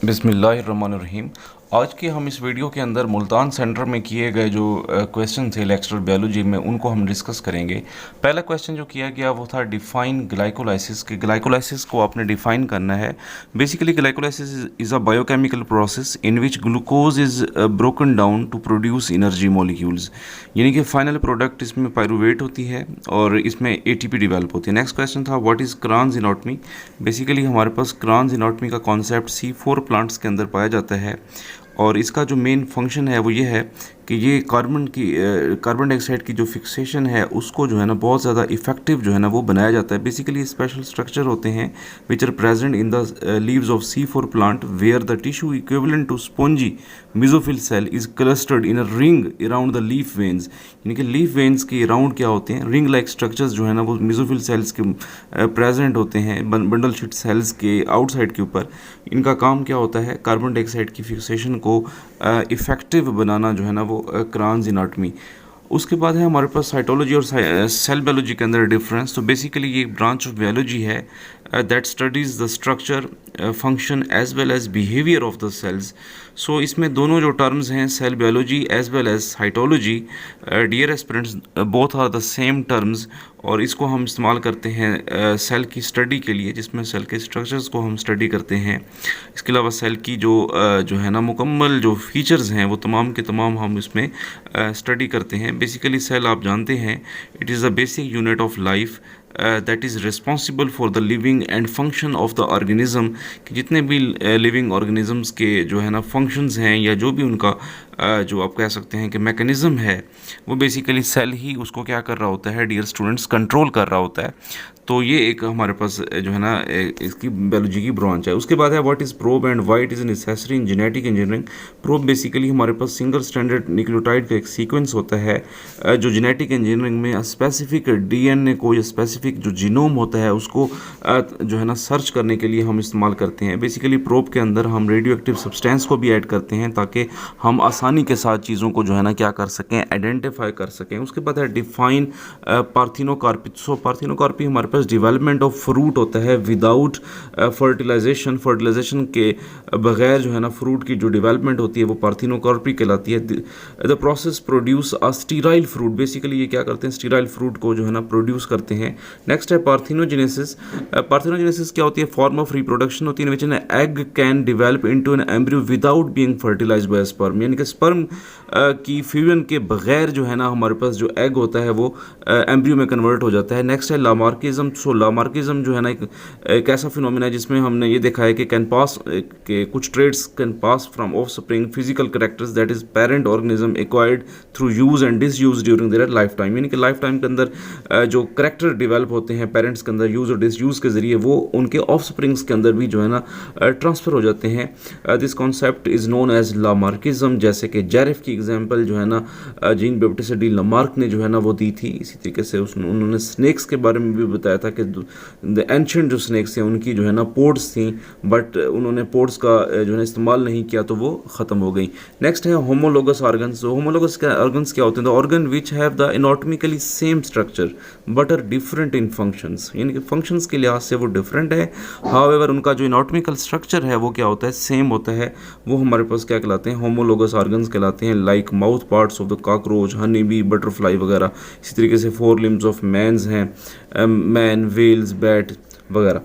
बिस्मिल्लाहिर्रहमानिर्रहीम। आज के हम इस वीडियो के अंदर मुल्तान सेंटर में किए गए जो क्वेश्चन थे लेक्चर बायोलॉजी में, उनको हम डिस्कस करेंगे। पहला क्वेश्चन जो किया गया वो था डिफाइन ग्लाइकोलाइसिस। कि ग्लाइकोलाइसिस को आपने डिफाइन करना है। Basically glycolysis is a biochemical process in which glucose is broken down to produce energy molecules. यानी कि फाइनल प्रोडक्ट इसमें पायरुवेट होती है और इसमें एटीपी डेवलप होती है। नेक्स्ट क्वेश्चन था व्हाट इज़ क्रान्स इनॉटमी। बेसिकली हमारे पास क्रान्स इनॉटमी का कॉन्सेप्ट C4 प्लांट्स के अंदर पाया जाता है और इसका जो मेन फंक्शन है वो ये है कि ये कार्बन डाइऑक्साइड की जो फिक्सेशन है उसको जो है ना बहुत ज़्यादा इफेक्टिव जो है ना वो बनाया जाता है। बेसिकली स्पेशल स्ट्रक्चर होते हैं which are present in the leaves of C4 plant where the tissue equivalent to spongy mesophyll cell is clustered in a ring around the leaf veins. यानी कि लीफ वेन्स के around क्या होते हैं, ring like structures जो है ना वो मिजोफिल सेल्स के प्रेजेंट होते हैं बंडल शीट सेल्स के आउटसाइड के ऊपर। इनका काम क्या होता है, कार्बन डाइऑक्साइड की फिक्सेशन को इफ़ेक्टिव बनाना जो है ना वो क्रान्स इनॉटमी। उसके बाद है हमारे पास साइटोलॉजी और सेल बायोलॉजी के अंदर डिफरेंस। तो बेसिकली ये एक ब्रांच ऑफ बायोलॉजी है that studies the structure function as well as behaviour of the cells. So इसमें दोनों जो टर्म्स हैं cell biology as well as cytology, dear aspirants, both are the same terms और इसको हम इस्तेमाल करते हैं सेल की स्टडी के लिए, जिसमें सेल के स्ट्रक्चर्स को हम स्टडी करते हैं। इसके अलावा सेल की जो है ना मुकम्मल जो फीचर्स हैं वो तमाम के तमाम हम इसमें स्टडी करते हैं। बेसिकली सेल आप जानते हैं it is the basic unit of life that is responsible for the living and function of the organism. कि जितने भी लिविंग ऑर्गेनिज़म्स के जो है ना फंक्शंस हैं या जो भी उनका जो आप कह सकते हैं कि मैकेनिज़्म है वो बेसिकली सेल ही उसको क्या कर रहा होता है डियर स्टूडेंट्स, कंट्रोल कर रहा होता है। तो ये एक हमारे पास जो है ना इसकी बायोलॉजी की ब्रांच है। उसके बाद है what is probe and why it is necessary in genetic engineering. Probe basically हमारे पास सिंगल स्टैंडर्ड न्यूक्लियोटाइड का एक सीक्वेंस होता है जो जेनेटिक इंजीनियरिंग में स्पेसिफिक डीएनए को या स्पेसिफिक जो जीनोम होता है उसको जो है ना सर्च करने के लिए हम इस्तेमाल करते हैं। बेसिकली प्रोब के अंदर हम रेडियो एक्टिव सब्सटेंस को भी ऐड करते हैं ताकि हम आसानी के साथ चीज़ों को जो है ना क्या कर सकें, आइडेंटिफाई कर सकें। उसके बाद है डिफाइन पार्थिनोकार्पी। सो पार्थिनोकार्पी हमारे पास डेवलपमेंट ऑफ फ्रूट होता है विदाउट फर्टिलाइजेशन के बगैर जो है ना फ्रूट की जो डेवलपमेंट होती है वो पार्थिनोकार्पी कहलाती है। The process produce a sterile fruit. Basically ये क्या करते हैं, स्टीराइल फ्रूट को जो है ना प्रोड्यूस करते हैं। नेक्स्ट है पार्थिनोजेनेसिस। पार्थिनोजेनेसिस क्या होती है, फॉर्म ऑफ रिप्रोडक्शन होती है which an egg can develop into an embryo without being fertilised by sperm. यानी कि स्पर्म की फ्यूजन के बगैर जो है ना हमारे पास जो एग होता है वो एम्ब्रियो में कन्वर्ट हो जाता है। नेक्स्ट है लामार्किज्म। सो लामार्किज्म जो है ना एक ऐसा फिनोमिना है जिसमें हमने ये देखा है कि कैन पास के कुछ traits can pass from offspring physical characters that is parent organism acquired through use and disuse during their lifetime. यानी कि लाइफ टाइम के अंदर जो करेक्टर डेवलप होते हैं पेरेंट्स के अंदर यूज और डिस यूज के जरिए वो उनके ऑफ स्प्रिंग्स के अंदर भी जो है ना ट्रांसफर हो जाते हैं। This concept is known as Lamarckism. जैसे कि जेरेफ की एग्जाम्पल जो है ना जीन बैप्टिस्ट डी लामार्क ने जो है ना वो दी थी। इसी तरीके से उन्होंने स्नेक्स के बारे में भी बताया था कि द एंशिएंट जो स्नेक्स हैं उनकी जो है ना पोर्ट्स थी बट उन्होंने पोर्ट्स का जो है ना इस्तेमाल नहीं किया तो वो ख़त्म हो गई। नेक्स्ट है होमोलोगस ऑर्गन्स। जो होमोलोगस ऑर्गन्स क्या होते हैं, the organ which have the anatomically same structure but are different in functions. यानी कि फंक्शंस के लिहाज से वो डिफरेंट है, हाउएवर उनका जो एनाटॉमिकल स्ट्रक्चर है वो क्या होता है, सेम होता है। वो हमारे पास क्या कहलाते हैं, होमोलोगस ऑर्गन्स कहलाते हैं। Like mouth parts of the cockroach, honey bee, butterfly वगैरह। इसी तरीके से 4 लिम्स ऑफ मैन्स हैं, मैन, वेल्स, बैट वगैरह।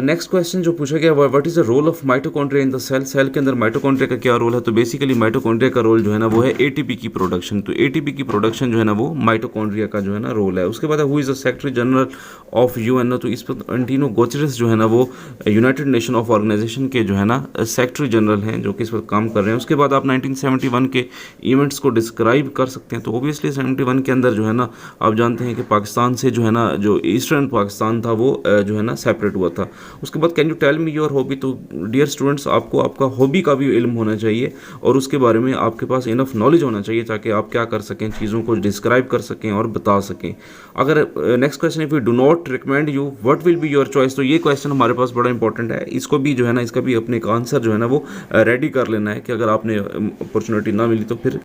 नेक्स्ट क्वेश्चन जो पूछा गया what is the role of mitochondria in the cell. Cell के अंदर माइटोकॉन्ड्रिया का क्या रोल है। तो बेसिकली माइटोकॉन्ड्रिया का रोल जो है ना वो है एटीपी की प्रोडक्शन। तो एटीपी की प्रोडक्शन जो है ना वो माइटोकॉन्ड्रिया का जो है ना रोल है। उसके बाद who is the secretary general of UNO. तो इस पर एंटोनियो गुटेरेस जो है ना वो यूनाइटेड नेशन ऑफ ऑर्गेनाइजेशन के जो है ना सेक्रेटरी जनरल हैं जो कि इस वक्त काम कर रहे हैं। उसके बाद आप 1971 के इवेंट्स को डिस्क्राइब कर सकते हैं। तो ओबियसली 71 के अंदर जो है ना आप जानते हैं कि पाकिस्तान से जो है ना जो ईस्टर्न पाकिस्तान था वो जो है ना सेपरेट हुआ था। उसके बाद can you tell me your hobby. तो डियर स्टूडेंट्स आपको आपका हॉबी का भी इल्म होना चाहिए और उसके बारे में आपके पास इनफ नॉलेज होना चाहिए ताकि आप क्या कर सकें, चीज़ों को डिस्क्राइब कर सकें और बता सकें। अगर next question if you do not recommend you what will be your choice. तो ये क्वेश्चन हमारे पास बड़ा इंपॉर्टेंट है। इसको भी जो है ना इसका भी अपने एक आंसर जो है ना वो रेडी कर लेना है कि अगर आपने अपॉर्चुनिटी ना मिली तो फिर